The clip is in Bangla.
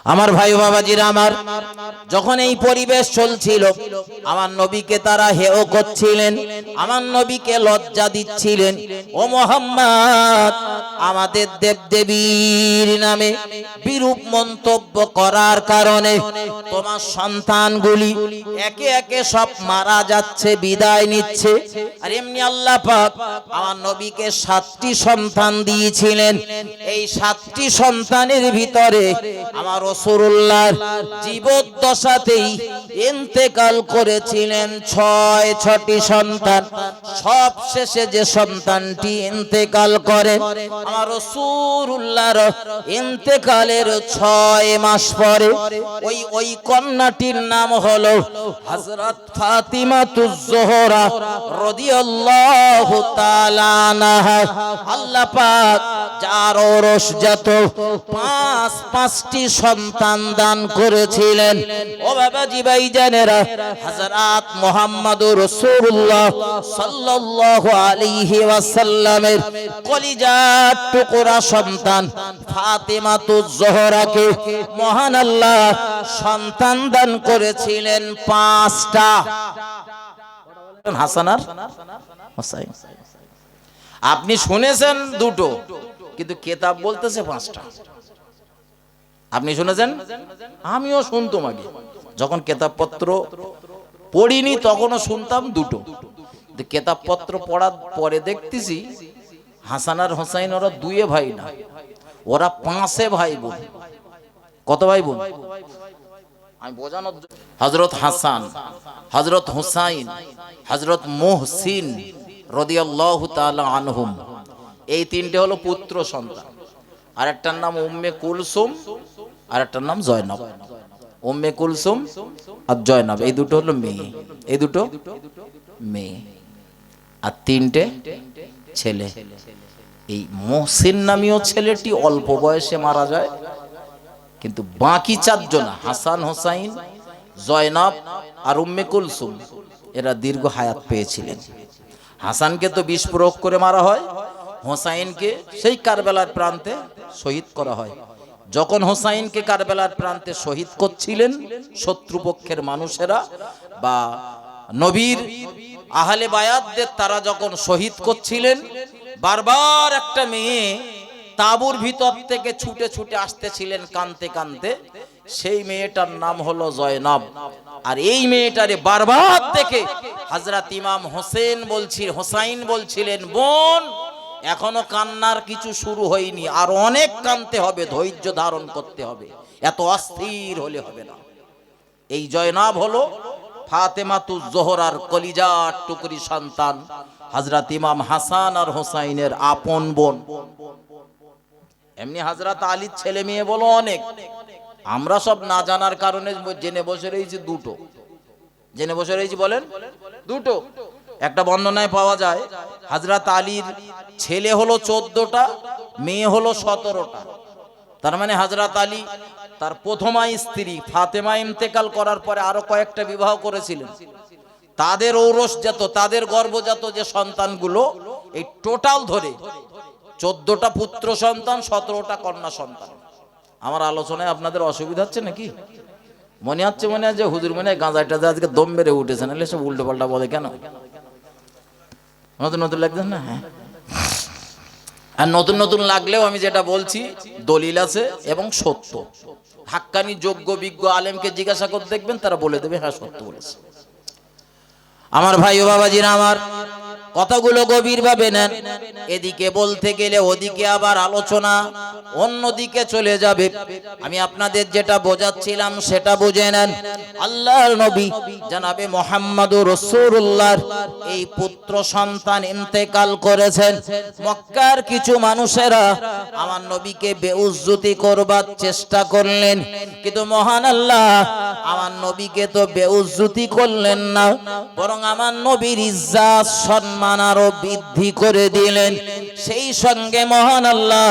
আমার ভাই বাবাজিরা আমার, যখন এই পরিবেশ চলছিল, আমার নবীকে তারা হেয় করছিলেন, আমার নবীকে লজ্জা দিচ্ছিলেন। ও মুহাম্মদ, আমাদের দেবদেবীর নামে বিরূপ মন্তব্য করার কারণে তোমার সন্তানগুলি একে একে সব মারা যাচ্ছে, বিদায় নিচ্ছে। আর এমনি আল্লাহ পাক আমার নবীকে 7টি সন্তান দিয়েছিলেন। এই 7টি সন্তানের ভিতরে আমার রাসূলুল্লাহর জীবদ্দশাতেই ইন্তেকাল করেছিলেন 6টি সন্তান। সব শেষে যে সন্তানটি ইন্তেকাল করে, আমার রাসূলুল্লাহর ইন্তেকালের 6 মাস পরে ওই কন্যাটির নাম হলো হযরত ফাতিমাতুজ জোহরা রাদিয়াল্লাহু তাআলা আনহা। আল্লাহ পাক যার ওরসজাত 5টি সন্তান দান করেছিলেন। ও বাবাজি ভাইজানেরা, হযরত মুহাম্মদুর রাসূলুল্লাহ সাল্লাল্লাহু আলাইহি ওয়াসাল্লামের কলিজার টুকরা সন্তান ফাতিমাতুজ জোহরাকে মহান আল্লাহ সন্তান দান করেছিলেন 5টা। হাসান আর হুসাইন। আপনি শুনেছেন 2টো, কিন্তু কিতাব বলতেছে 5টা। আপনি শুনেছেন, আমিও শুনতাম আগে, যখন কিতাবপত্র পড়িনি তখনও শুনতাম 2টো। কিতাবপত্র পড়ার পরে দেখতেছি হাসান আর হুসাইন ওরা 2 ভাই না, ওরা 5 ভাই বোন। কত ভাই বোন? আমি বোঝানোর, হযরত হাসান, হযরত হুসাইন, হযরত মুহসিন রাদিয়াল্লাহু তাআলা আনহুম, এই 3টে হলো পুত্র সন্তান। আর একটার নাম উম্মে কুলসুম, আর একটার নাম জয়নব। উম্মে কুলসুম আর জয়নব, এই 2টো হলো মেয়ে, এই 2টো মেয়ে, আর 3টে ছেলে। এই মুহসিন নামীয় ছেলেটি অল্প বয়সে মারা যায়, কিন্তু বাকি 4 জন, হাসান, হুসাইন, জয়নব আর উম্মে কুলসুম, এরা দীর্ঘ হায়াত পেয়েছিলেন। হাসানকে তো বিষ প্রয়োগ করে মারা হয়, হুসাইনকে সেই কারবালার প্রান্তে শহীদ করা হয়। যখন হুসাইনকে কারবালার প্রান্তে শহীদ করছিলেন শত্রুপক্ষের মানুষেরা বা নবীর আহলে বায়াতদের, তারা যখন শহীদ করছিলেন, বারবার একটা মেয়ে তাঁবুর ভিতর থেকে ছুটে ছুটে আসতেছিলেন কাঁদতে কাঁদতে। সেই মেয়েটার নাম হলো জয়নব। আর এই মেয়েটারে বারবার দেখে হযরত ইমাম হুসাইন বলছিলেন, বোন, এখনো কান্নার কিছু শুরু হয়নি, আর অনেক কাঁদতে হবে, ধৈর্য ধারণ করতে হবে, এত অস্থির হলে হবে না। এই জয়নব হলো ফাতেমাতুজ জোহরার কলিজার টুকরি সন্তান, হযরত ইমাম হাসান আর হুসাইনের আপন বোন। এমনি হযরত আলীর ছেলে মেয়ে বলো অনেক, আমরা সব না জানার কারণে জেনে বসে রয়েছি 2টো। জেনে বসে রয়েছি, বলেন 2টো। একটা বর্ণনায় পাওয়া যায় হযরত আলীর ছেলে হলো 14টা, মেয়ে হলো 17টা। তার মানে হযরত আলী তার প্রথমা স্ত্রী ফাতেমা ইন্তেকাল করার পরে আরো কয়েকটা বিবাহ করেছিলেন। তাদের ঔরসজাত, তাদের গর্ভজাত যে সন্তানগুলো, এই টোটাল ধরে 14টা পুত্র সন্তান, 17টা কন্যা সন্তান। আমার আলোচনায় আপনাদের অসুবিধা হচ্ছে নাকি? মনে হচ্ছে যে হুজুর মনে হয় গাঁজায় টাজা আজকে দম বেড়ে উঠেছে, নাহলে সব উল্টো পাল্টা বলে কেন? নতুন নতুন লাগছে না? হ্যাঁ, আর নতুন নতুন লাগলেও আমি যেটা বলছি দলিল আছে এবং সত্য। হাক্কানি যোগ্য বিজ্ঞ আলেমকে জিজ্ঞাসা করে দেখবেন, তারা বলে দেবে হ্যাঁ সত্য বলেছে। আমার ভাই ও বাবাজিরা আমার, কথাগুলো গভীর ভাবে নেন। এদিকে বলতে গেলে ওদিকে আবার আলোচনা অন্যদিকে চলে যাবে। আমি আপনাদের যেটা বোঝাচ্ছিলাম সেটা বুঝে নেন। আল্লাহর নবী জনাবে মুহাম্মদুর রাসূলুল্লাহর এই পুত্র সন্তান ইন্তেকাল করেছেন। মক্কার কিছু মানুষেরা আমার নবীকে বেউজ্জতি করবার চেষ্টা করলেন, কিন্তু মহান আল্লাহ আমার নবীকে তো বেউজ্জতি করলেন না, বরং আমার নবীর ইজ্জত সম্মান আরো বৃদ্ধি করে দিলেন। সেই সঙ্গে মহান আল্লাহ